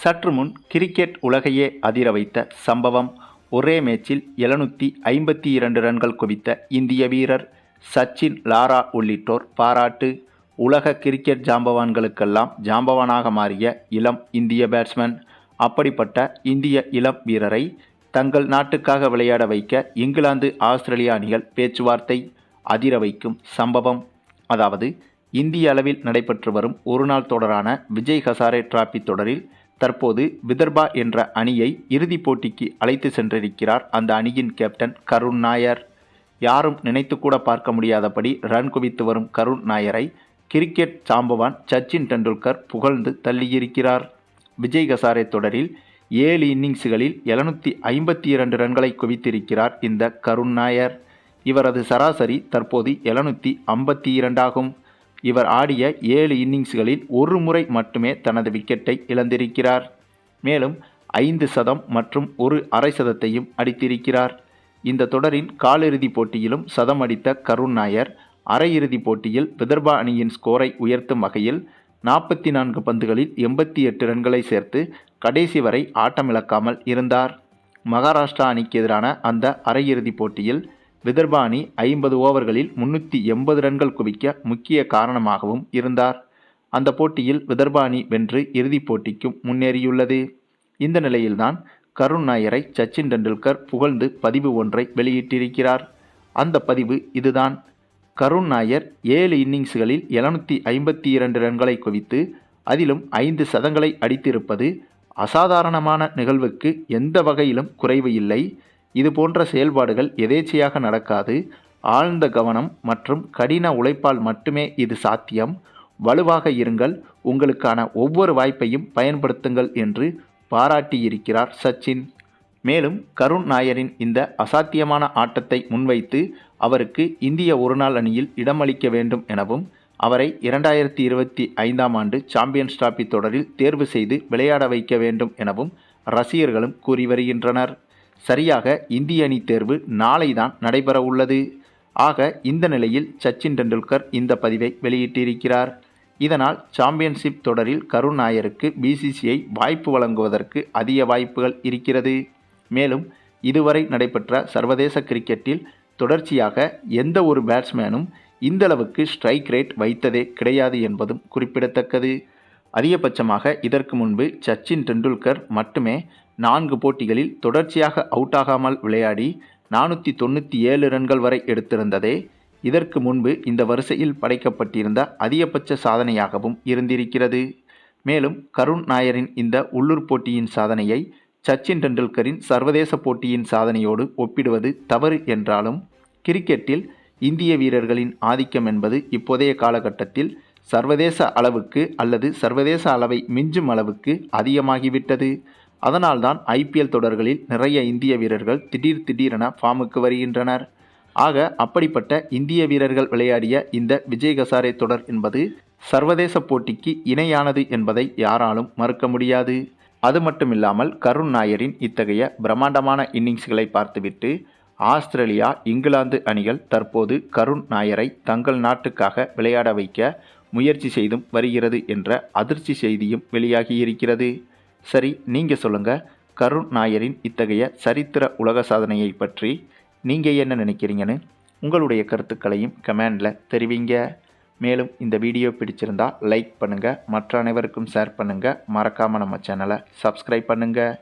சற்று முன் கிரிக்கெட் உலகையே அதிர வைத்த சம்பவம். ஒரே மேட்சில் 752 ரன்கள் குவித்த இந்திய வீரர் சச்சின், லாரா உள்ளிட்டோர் பாராட்டு. உலக கிரிக்கெட் ஜாம்பவான்களுக்கெல்லாம் ஜாம்பவானாக மாறிய இளம் இந்திய பேட்ஸ்மேன். அப்படிப்பட்ட இந்திய இளம் வீரரை தங்கள் நாட்டுக்காக விளையாட வைக்க இங்கிலாந்து, ஆஸ்திரேலியா அணிகள் பேச்சுவார்த்தை. அதிர வைக்கும் சம்பவம். அதாவது, இந்திய அளவில் நடைபெற்று வரும் ஒருநாள் தொடரான விஜய் ஹசாரே டிராபி தொடரில் தற்போது விதர்பா என்ற அணியை இறுதிப் போட்டிக்கு அழைத்து சென்றிருக்கிறார் அந்த அணியின் கேப்டன் கருண் நாயர். யாரும் நினைத்து கூட பார்க்க முடியாதபடி ரன் குவித்து வரும் கருண் நாயரை கிரிக்கெட் சாம்பவான் சச்சின் டெண்டுல்கர் புகழ்ந்து தள்ளியிருக்கிறார். விஜய் ஹசாரே தொடரில் 7 இன்னிங்ஸ்களில் 752 ரன்களை குவித்திருக்கிறார் இந்த கருண் நாயர். இவரது சராசரி தற்போது 752 ஆகும். இவர் ஆடிய 7 இன்னிங்ஸ்களில் ஒரு முறை மட்டுமே தனது விக்கெட்டை இழந்திருக்கிறார். மேலும் 5 சதம் மற்றும் ஒரு அரை சதத்தையும் அடித்திருக்கிறார். இந்த தொடரின் காலிறுதிப் போட்டியிலும் சதம் அடித்த கருண் நாயர் அரையிறுதிப் போட்டியில் விதர்பா அணியின் ஸ்கோரை உயர்த்தும் வகையில் 44 பந்துகளில் 88 ரன்களை சேர்த்து கடைசி வரை ஆட்டமிழக்காமல் இருந்தார். மகாராஷ்டிரா அணிக்கு எதிரான அந்த அரையிறுதிப் போட்டியில் விதர்பா அணி 50 ஓவர்களில் 380 ரன்கள் குவிக்க முக்கிய காரணமாகவும் இருந்தார். அந்த போட்டியில் விதர்பா அணி வென்று இறுதிப் போட்டிக்கும் முன்னேறியுள்ளது. இந்த நிலையில்தான் கருண் நாயரை சச்சின் டெண்டுல்கர் புகழ்ந்து பதிவு ஒன்றை வெளியிட்டிருக்கிறார். அந்த பதிவு இதுதான். கருண் நாயர் 7 இன்னிங்ஸ்களில் 752 ரன்களை குவித்து அதிலும் 5 சதங்களை அடித்திருப்பது அசாதாரணமான நிகழ்வுக்கு எந்த வகையிலும் குறைவு இல்லை. இதுபோன்ற செயல்பாடுகள் எதேச்சையாக நடக்காது. ஆழ்ந்த கவனம் மற்றும் கடின உழைப்பால் மட்டுமே இது சாத்தியம். வலுவாக இருங்கள், உங்களுக்கான ஒவ்வொரு வாய்ப்பையும் பயன்படுத்துங்கள் என்று பாராட்டியிருக்கிறார் சச்சின். மேலும் கருண் நாயரின் இந்த அசாத்தியமான ஆட்டத்தை முன்வைத்து அவருக்கு இந்திய ஒருநாள் அணியில் இடமளிக்க வேண்டும் எனவும் அவரை 2025ஆம் ஆண்டு சாம்பியன்ஸ் டிராபி தொடரில் தேர்வு செய்து விளையாட வைக்க வேண்டும் எனவும் ரசிகர்களும் கூறி வருகின்றனர். சரியாக இந்திய அணி தேர்வு நாளை தான் நடைபெற உள்ளது. ஆக இந்த நிலையில் சச்சின் டெண்டுல்கர் இந்த பதிவை வெளியிட்டிருக்கிறார். இதனால் சாம்பியன்ஷிப் தொடரில் கருண் நாயருக்கு பிசிசிஐ வாய்ப்பு வழங்குவதற்கு அதிக வாய்ப்புகள் இருக்கிறது. மேலும் இதுவரை நடைபெற்ற சர்வதேச கிரிக்கெட்டில் தொடர்ச்சியாக எந்த ஒரு பேட்ஸ்மேனும் இந்தளவுக்கு ஸ்ட்ரைக் ரேட் வைத்ததே கிடையாது என்பதும் குறிப்பிடத்தக்கது. அதிகபட்சமாக இதற்கு முன்பு சச்சின் டெண்டுல்கர் மட்டுமே 4 போட்டிகளில் தொடர்ச்சியாக அவுட் ஆகாமல் விளையாடி 497 ரன்கள் வரை எடுத்திருந்ததே இதற்கு முன்பு இந்த வரிசையில் படைக்கப்பட்டிருந்த அதிகபட்ச சாதனையாகவும் இருந்திருக்கிறது. மேலும் கருண் நாயரின் இந்த உள்ளூர் போட்டியின் சாதனையை சச்சின் டெண்டுல்கரின் சர்வதேச போட்டியின் சாதனையோடு ஒப்பிடுவது தவறு என்றாலும் கிரிக்கெட்டில் இந்திய வீரர்களின் ஆதிக்கம் என்பது இப்போதைய காலகட்டத்தில் சர்வதேச அளவுக்கு அல்லது சர்வதேச அளவை மிஞ்சும் அளவுக்கு அதிகமாகிவிட்டது. அதனால்தான் IPL தொடர்களில் நிறைய இந்திய வீரர்கள் திடீரென ஃபார்முக்கு வருகின்றனர். ஆக அப்படிப்பட்ட இந்திய வீரர்கள் விளையாடிய இந்த விஜய் ஹசாரே தொடர் என்பது சர்வதேச போட்டிக்கு இணையானது என்பதை யாராலும் மறுக்க முடியாது. அது மட்டுமில்லாமல் கருண் நாயரின் இத்தகைய பிரம்மாண்டமான இன்னிங்ஸ்களை பார்த்துவிட்டு ஆஸ்திரேலியா, இங்கிலாந்து அணிகள் தற்போது கருண் நாயரை தங்கள் நாட்டுக்காக விளையாட வைக்க முயற்சி செய்தும் வருகிறது என்ற அதிர்ச்சி செய்தியும் வெளியாகியிருக்கிறது. சரி, நீங்கள் சொல்லுங்கள், கருண் நாயரின் இத்தகைய சரித்திர உலக சாதனையை பற்றி நீங்கள் என்ன நினைக்கிறீங்கன்னு உங்களுடைய கருத்துக்களையும் கமெண்டில் தெரிவிங்க. மேலும் இந்த வீடியோ பிடிச்சிருந்தால் லைக் பண்ணுங்கள், மற்ற அனைவருக்கும் ஷேர் பண்ணுங்கள், மறக்காமல் நம்ம சேனலை சப்ஸ்கிரைப் பண்ணுங்கள்.